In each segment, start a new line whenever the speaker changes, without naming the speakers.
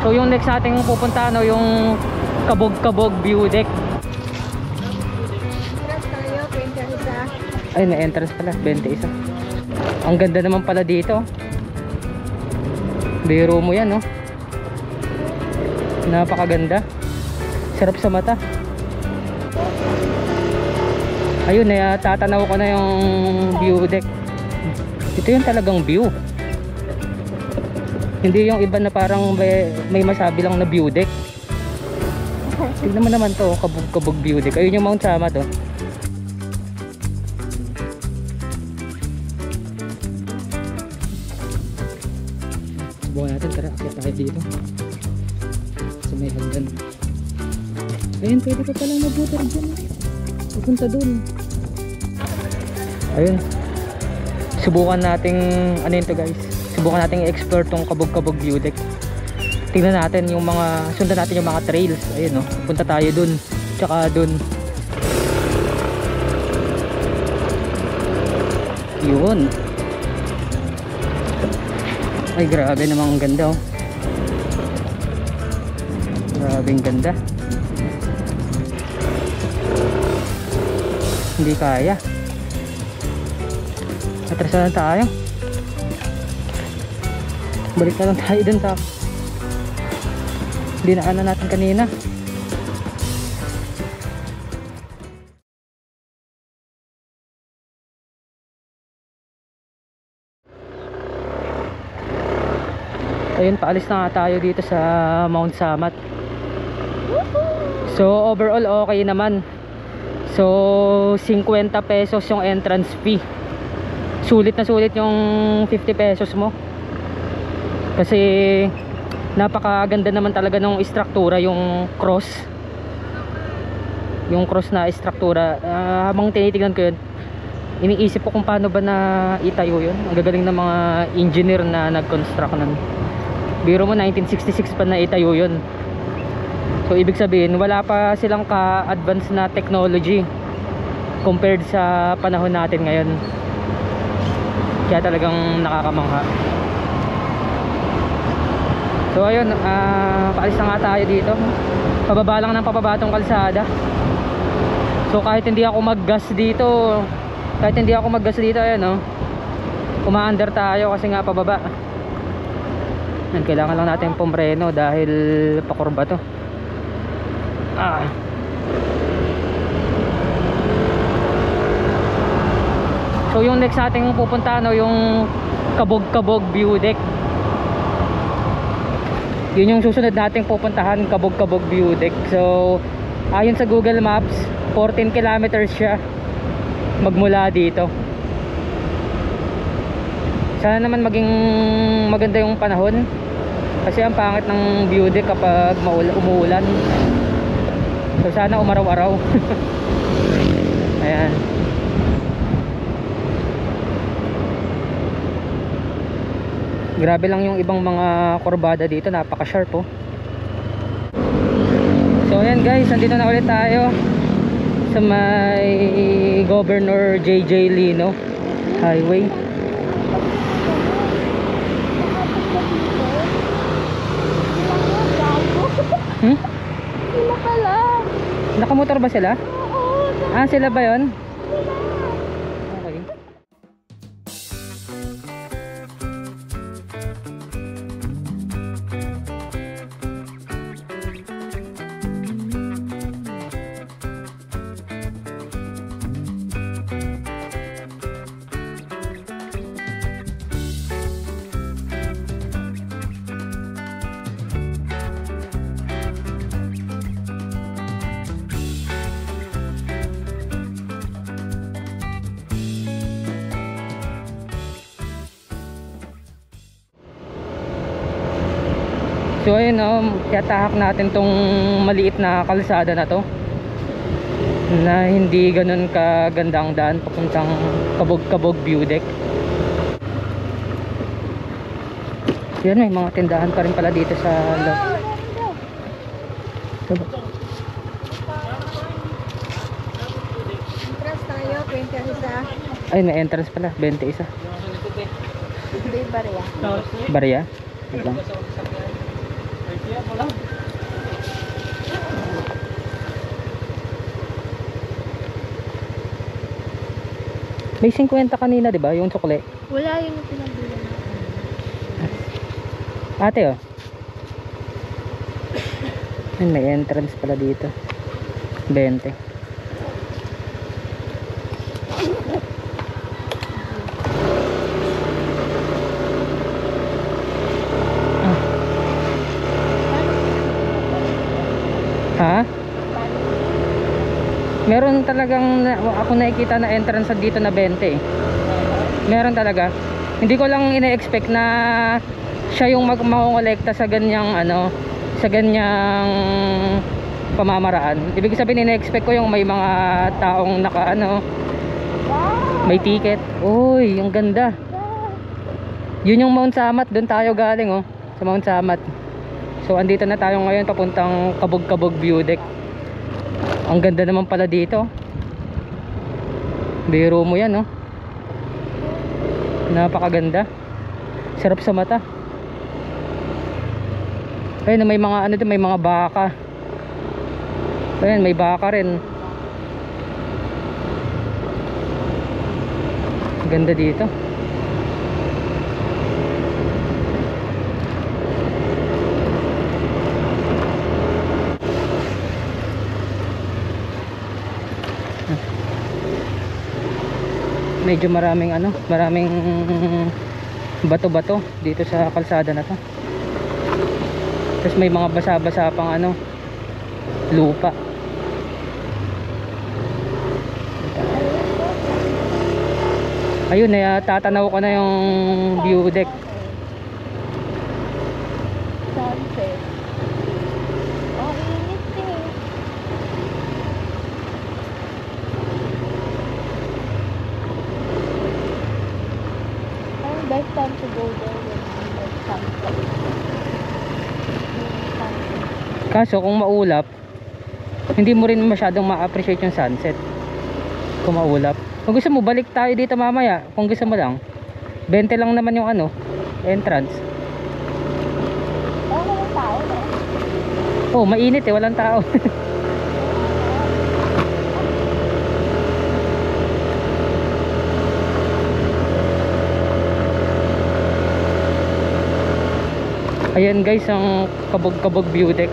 So yung next nating pupuntahan yung Kabog-Kabog View Deck.
Entrance tayo, 21.
Ay, may entrance pala, 21. Ang ganda naman pala dito. Biro mo yan, no? Napakaganda. Sarap sa mata. Ayun, tatanaw ko na yung view deck. Ito yung talagang view. Hindi yung iba na parang may masabi lang na view deck. Tignan mo naman to, Kabog-Kabog View Deck. Ayun yung Mount Sama to. Bukan natin, tara, akyat tayo dito sa may hagdan. Ayun, pwede ka palang mag-motor dyan. Pupunta dun. Ayun, subukan nating ano yun to guys, subukan nating i-explore tong Kabog-Kabog View Deck. Tingnan natin yung mga, sundan natin yung mga trails. Ayun, no, punta tayo dun, tsaka dun. Yun. Ay, grabe namang ganda, oh. Grabeng ganda. Hindi kaya. Atrasahan tayo. Balik na lang tayo dun, dinaanan natin kanina. Ayun, paalis na nga tayo dito sa Mount Samat. So overall okay naman. So 50 pesos yung entrance fee. Sulit na sulit yung 50 pesos mo. Kasi napakaganda naman talaga ng istruktura, yung cross. Yung cross na istruktura. Habang tinitingnan ko yun, iniisip ko kung paano ba na itayo yun. Ang gagaling ng mga engineer na nag-construct nun. Biro mo 1966 pa na itayo yun. So ibig sabihin wala pa silang ka-advance na technology compared sa panahon natin ngayon. Kaya talagang nakakamangha. So ayun, paalis na nga tayo dito. Pababa lang ng pababa tong kalsada. So kahit hindi ako mag-gas dito, ayun, no, uma-under tayo kasi nga pababa. Yan, kailangan lang natin pumreno dahil pakurba to. So yung next nating pupuntahan yung Kabog-Kabog View Deck. Yun yung susunod nating pupuntahan, Kabog-Kabog View Deck. So ayon sa Google Maps, 14 kilometers siya magmula dito. Sana naman maging maganda yung panahon, kasi ang pangit ng view deck kapag umuulan. So sana umaraw-araw. Ayan. Grabe lang yung ibang mga kurbada dito, napaka-sharp, oh. So ayan guys, nandito na ulit tayo sa may Governor JJ Lino Highway.
Sila pala.
Nakamotor ba sila?
Oo.
Sila ba yun? Okay. So ayun, kaya tahak natin tong maliit na kalsada na to, na hindi ganun kaganda ang daan papuntang Kabog-Kabog View Deck. Yan, may mga tindahan pa rin pala dito sa loob.
Entrance tayo, 21.
Ay, may entrance pala, 21.
Bay Barya.
Barya? Wait lang. May 50 kanina, di ba? Yung sukle.
Wala yung pinagbilan natin.
Ate, oh. Ayun, may entrance pala dito. 20. Ha? Meron talagang ako nakikita na entrance dito na 20 eh. Meron talaga. Hindi ko lang ina-expect na siya yung makongolekta sa ganyang ano, sa ganyang pamamaraan. Ibig sabihin ina-expect ko yung may mga taong naka ano, may ticket. Uy, yung ganda. Yun yung Mount Samat, doon tayo galing oh, sa Mount Samat. So andito na tayo ngayon papuntang Kabog-Kabog View Deck. Ang ganda naman pala dito. Biro mo yan, no? Napakaganda. Sarap sa mata. Ayun, may mga ano din, may mga baka. Ayun, may baka rin. Ganda dito. Medyo maraming ano, maraming bato-bato dito sa kalsada na to. Tapos may mga basa-basa pang ano, lupa. Ayun, tatanaw ko na yung view deck.
Sunset. Oh, init eh. Ang best time to go there when it's sunset.
Kaso kung maulap, hindi mo rin masyadong ma-appreciate yung sunset kung maulap. Kung gusto mo, balik tayo dito mamaya. Kung gusto mo lang, 20 lang naman yung ano, entrance.
Oh, walang tao na.
Oh, mainit eh, walang tao. Ayan guys, ang Kabog-Kabog View Deck.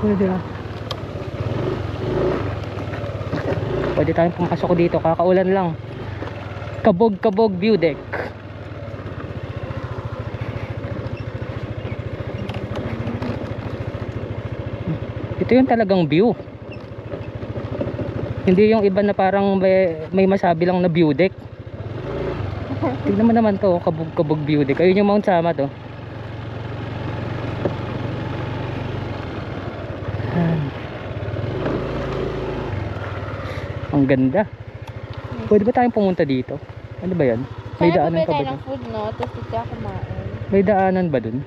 Pwede ah. Pwede tayong pumasok dito, kakaulan lang. Kabog-Kabog View Deck. Ito yung talagang view. Hindi yung iba na parang may masabi lang na view deck. Tignan mo naman to, Kabog-Kabog View Deck. Ayun yung Mount Samat to. Ang ganda. Pwede ba tayong pumunta dito? Ano ba yan? May daanan pa ba
tayo
dun?
ng food, no? Tapos dito ako kumain.
May daanan ba dun?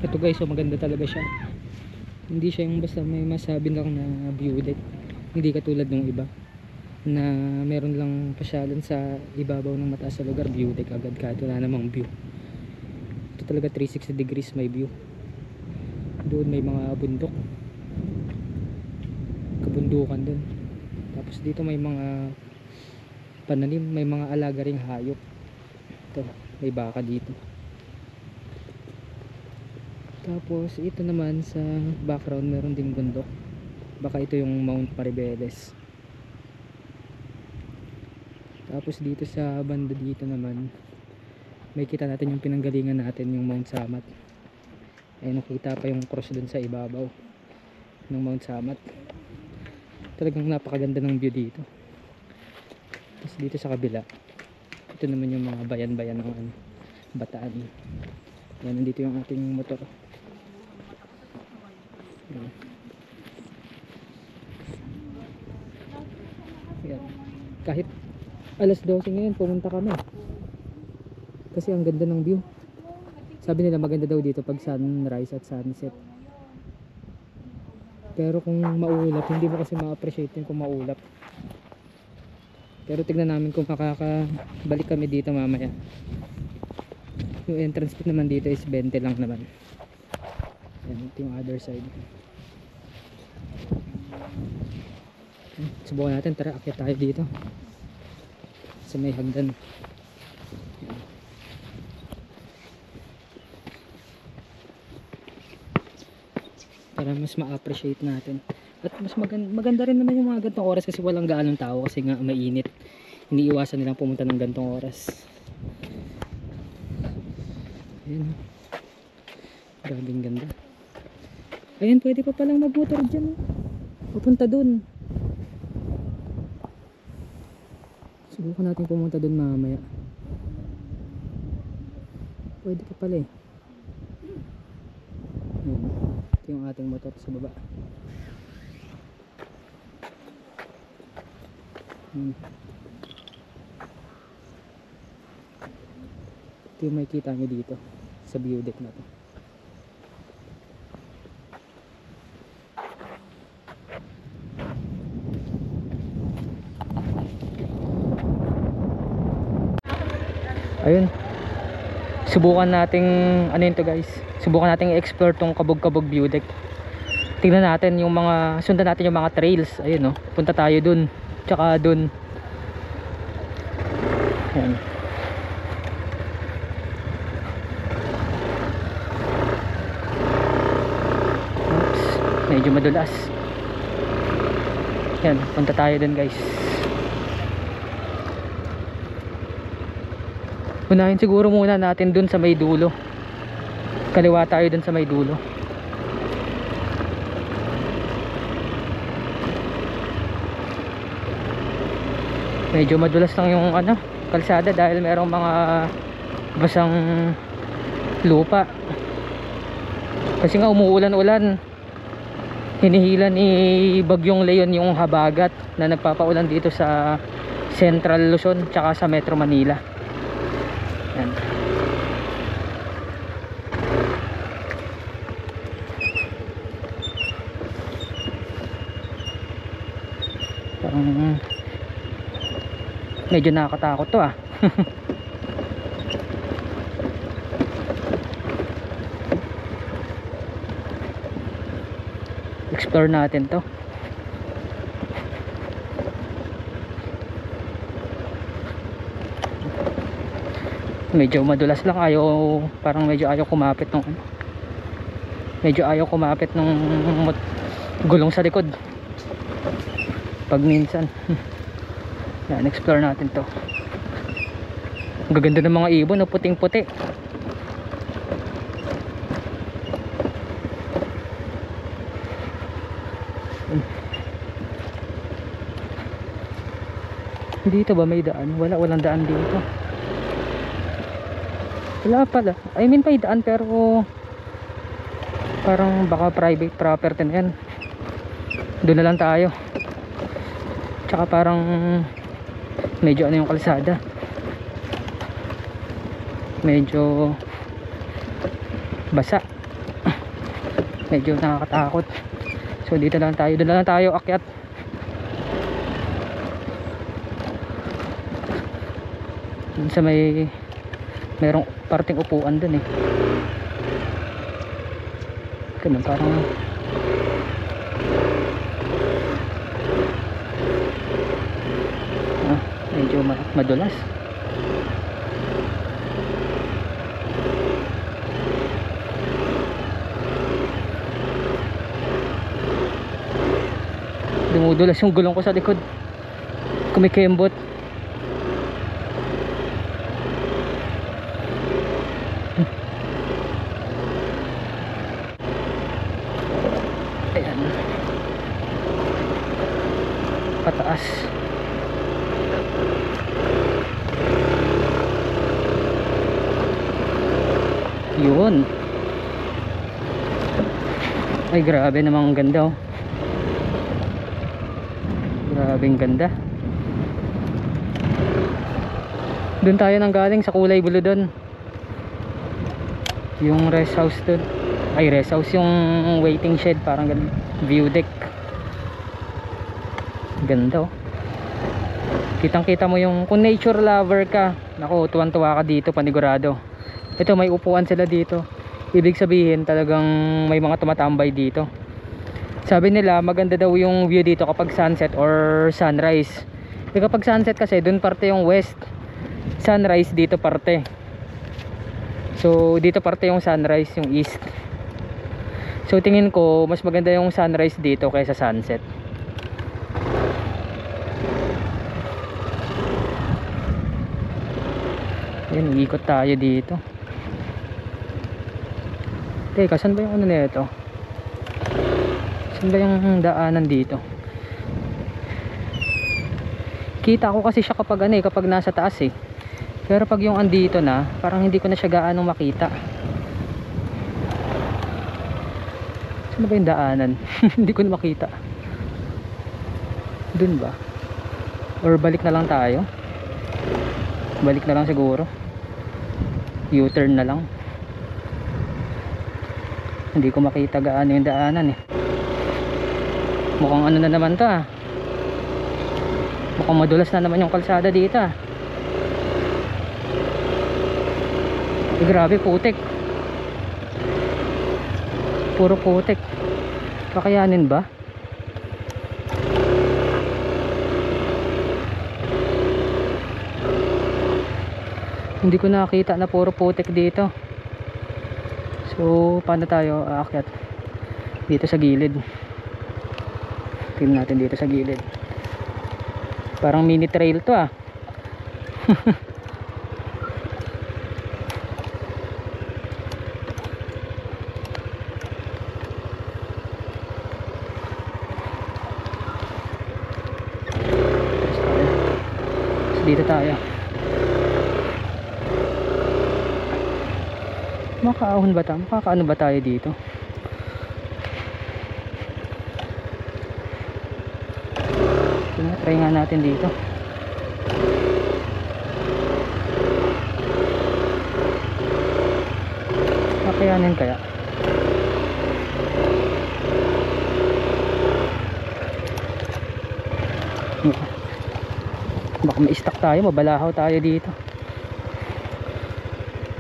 Ito guys, so maganda talaga siya. Hindi siya yung basta may masabi lang na view deck. Hindi katulad ng iba na meron lang pasyalan sa ibabaw ng mataas sa lugar, view deck agad kahit wala namang view. Ito talaga 360 degrees may view. Doon may mga bundok, kabundukan doon. Tapos dito may mga pananim, may mga alaga ring hayop. Ito, may baka dito. Tapos ito naman sa background meron ding bundok. Baka ito yung Mount Maribeles. Tapos dito sa banda dito naman, may kita natin yung pinanggalingan natin, yung Mount Samat. Ayun, nakita pa yung cross dun sa ibabaw ng Mount Samat. Talagang napakaganda ng view dito. Tapos dito sa kabila, ito naman yung mga bayan-bayan ng ano, Bataan. Yan, nandito yung ating motor. Yan. Yan. Kahit alas 12 ngayon pumunta kami kasi ang ganda ng view. Sabi nila maganda daw dito pag sunrise at sunset, pero kung maulap hindi mo kasi ma-appreciate yun kung maulap. Pero tignan namin kung makakabalik kami dito mamaya. Yung entrance fee naman dito is 20 lang naman. Yan, ito yung other side. Subukan natin, tara akyat tayo dito sa may hagdan. Para mas ma-appreciate natin. At mas maganda rin naman yung mga gantong oras kasi walang gaanong tao kasi nga mainit. Hindi iwasan nilang pumunta ng gantong oras. Ayan. Grabing ganda. Ayan, pwede pa palang magmotor dyan. Pupunta dun. Subukan natin pumunta dun mamaya. Pwede pa pala eh. Ayan. Ito yung ating motor sa baba. Ito yung makikita nyo dito sa view deck na to. Ayun, subukan nating ano yun to guys, subukan nating i-explore tong Kabog-Kabog view deck. Tingnan natin yung mga, sundan natin yung mga trails. Ayun no, punta tayo dun tsaka dun. Ayan. Oops, medyo madulas. Ayan, punta tayo dun guys. Unahin siguro muna natin dun sa may dulo. Kaliwa tayo dun sa may dulo. Medyo madulas lang yung ano, kalsada dahil merong mga basang lupa. Kasi nga umuulan-ulan. Hinihila ni Bagyong Leon yung habagat na nagpapaulan dito sa Central Luzon tsaka sa Metro Manila. Yan. Parang medyo nakakatakot to ah. Explore natin to. Medyo madulas lang, ayaw, parang medyo ayaw kumapit nung medyo ayaw kumapit nung gulong sa likod pag minsan. Yan, explore natin to. Ang gaganda ng mga ibon, no? Puting puti. Dito ba may daan? Walang daan dito. Wala pala. I mean may daan pero parang baka private property na yan. Doon na lang tayo. Tsaka parang medyo ano yung kalsada. Medyo basa. Medyo nakakatakot. So dito lang tayo. Doon na lang tayo akyat. Doon sa may merong parting upuan dun eh. Ganun parang medyo madulas. Dumudulas yung gulong ko sa likod. Kumikembot. Ayan. Pataas. Yun. Ay, grabe namang ganda oh. Grabeng ganda. Doon tayo nang galing sa Kulay Blue doon. Yung rest house doon. Ay, rest house, yung waiting shed, parang ganun. View deck. Ganda oh. Kitang kita mo yung, kung nature lover ka, naku, tuwan-tuwa ka dito, panigurado. Ito, may upuan sila dito. Ibig sabihin talagang may mga tumatambay dito. Sabi nila maganda daw yung view dito kapag sunset or sunrise. Kapag sunset kasi dun parte yung west, sunrise dito parte. So dito parte yung sunrise, yung east. So tingin ko mas maganda yung sunrise dito kaysa sunset. Ayan, ikot tayo dito. Teka, saan ba yung ano nito? Saan ba yung daanan dito? Kita ko kasi siya kapag ano kapag nasa taas eh. Pero pag yung andito na, parang hindi ko na siya gaano makita. Saan ba yung daanan? Hindi ko na makita. Dun ba? Or balik na lang tayo? Balik na lang siguro. U-turn na lang. Hindi ko makita gaano yung daanan eh. Mukhang ano na naman to ah. Mukhang madulas na naman yung kalsada dito ah. Eh, grabe, putik. Puro putik. Kakayanin ba? Hindi ko nakita na puro putik dito. So paano tayo aakyat? Dito sa gilid. Tingnan natin dito sa gilid. Parang mini trail to ah. So, dito tayo. Makaahon ba tayo? Makakaano ba tayo dito? Try nga natin dito. Makayanin kaya? Baka ma-stuck tayo, mabalahaw tayo dito.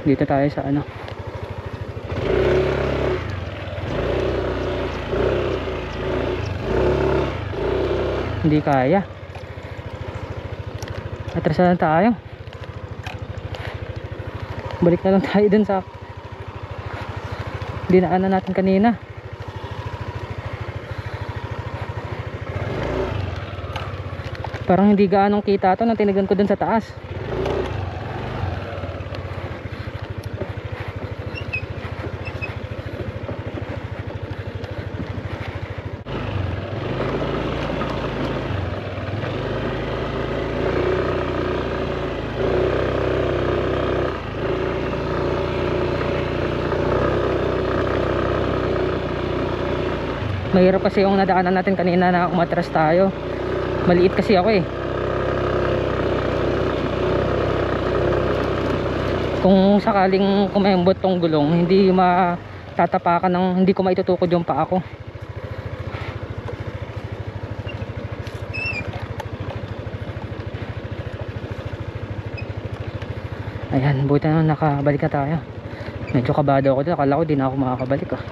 Dito tayo sa ano. Hindi kaya. Atrasan tayo. Balik na lang tayo dun sa dinaanan natin kanina. Parang hindi gaanong kita to nang tinigan ko dun sa taas. Mahirap kasi yung nadaanan natin kanina na umatras tayo. Maliit kasi ako eh. Kung sakaling kumembot tong gulong, hindi matatapakan ng, hindi ko maitutukod yung paa ko. Ayan, buti na nakabalik na tayo. Medyo kabado ako doon, akala ko di na ako makakabalik ah.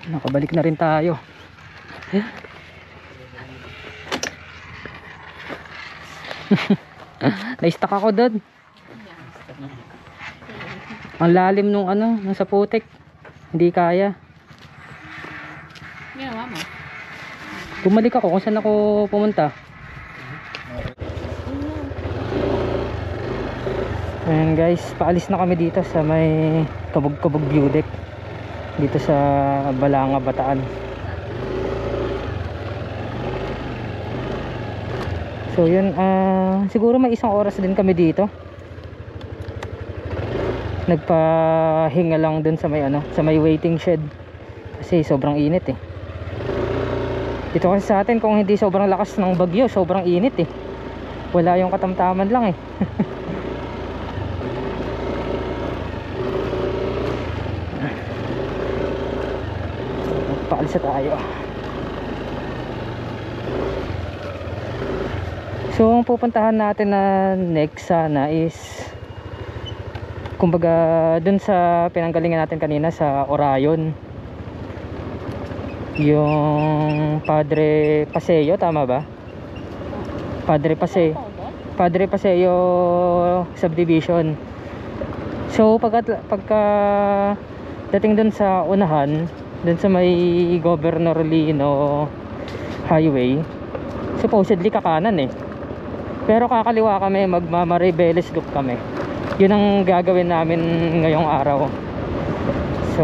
Nakabalik na rin tayo. Na-stuck ako doon. Ang lalim nung ano, nung sa putik. Hindi kaya.
Ginawa mo?
Bumalik ako kung saan ako pumunta. Ayan guys, paalis na kami dito sa may Kabog-Kabog View Deck. Dito sa Balanga, Bataan. So yun, siguro may isang oras din kami dito. Nagpahinga lang dun sa may ano, sa may waiting shed. Kasi sobrang init eh. Dito kasi sa atin kung hindi sobrang lakas ng bagyo, sobrang init eh. Wala yung katamtaman lang eh. Paalis na tayo. So ang pupuntahan natin na next sana is kumbaga dun sa pinanggalingan natin kanina sa Orayon, yung Padre Paseo, tama ba? Padre Paseo subdivision. So pagka dating dun sa unahan, dun sa may Governor Lino Highway, supposedly kakanan eh, pero kakaliwa kami, magmamaribeles loop kami. Yun ang gagawin namin ngayong araw. So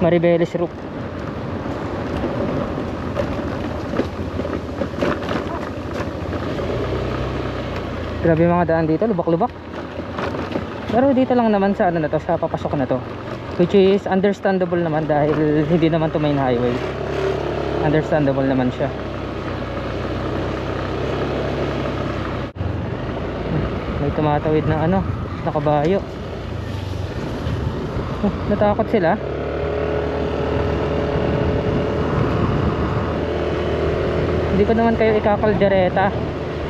Maribeles Loop. Grabe mga daan dito, lubak-lubak. Pero dito lang naman sa ano na to, sa papasok na to, which is understandable naman dahil hindi naman to main highway. Understandable naman siya. May tumatawid na ano, na kabayo. Natakot sila. Hindi ko naman kayo ikakaldereta.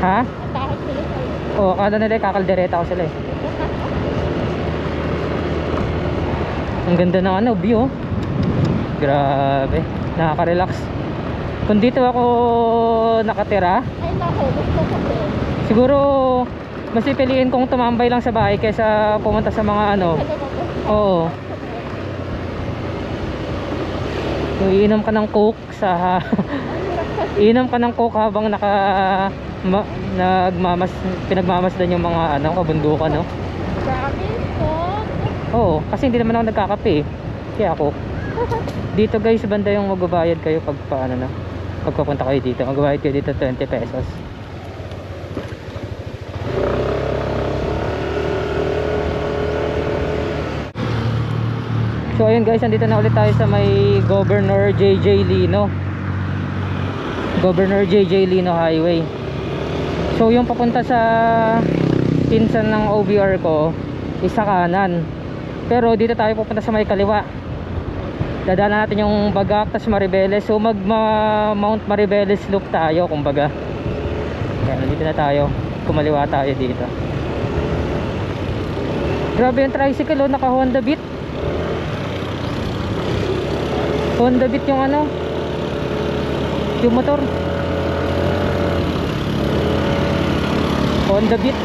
Ha?
Natakot sila sa'yo.
Oo, akala nila ikakaldereta ko sila eh. Ang ganda ng ano, view. Grabe, nakaka-relax. Kung dito ako nakatira,
Ay naku, gusto ko din.
siguro mas pipiliin kong tumambay lang sa bahay kaysa pumunta sa mga ano. Oo. So, iinom ka ng coke sa iinom ka ng coke habang pinagmamasdan yung mga ano, kabundukan, no?
Grabe po.
Oo, kasi hindi naman ako nagkakape eh. Kaya ako dito guys, banda yung magbabayad kayo pag paano na, pagpapunta kayo dito. Magbabayad kayo dito 20 pesos. So ayun guys, nandito na ulit tayo sa may Governor JJ Lino Highway. So yung papunta sa pinsan ng OBR ko is sa kanan, pero dito tayo pupunta sa may kaliwa. Dadaanan natin yung Bagak tas Maribeles. So Mount Maribeles Loop tayo kumbaga. Kaya nandito na tayo, kumaliwa tayo dito. Grabe yung tricycle, oh, naka Honda Beat. Honda Beat yung ano, yung motor. Honda Beat.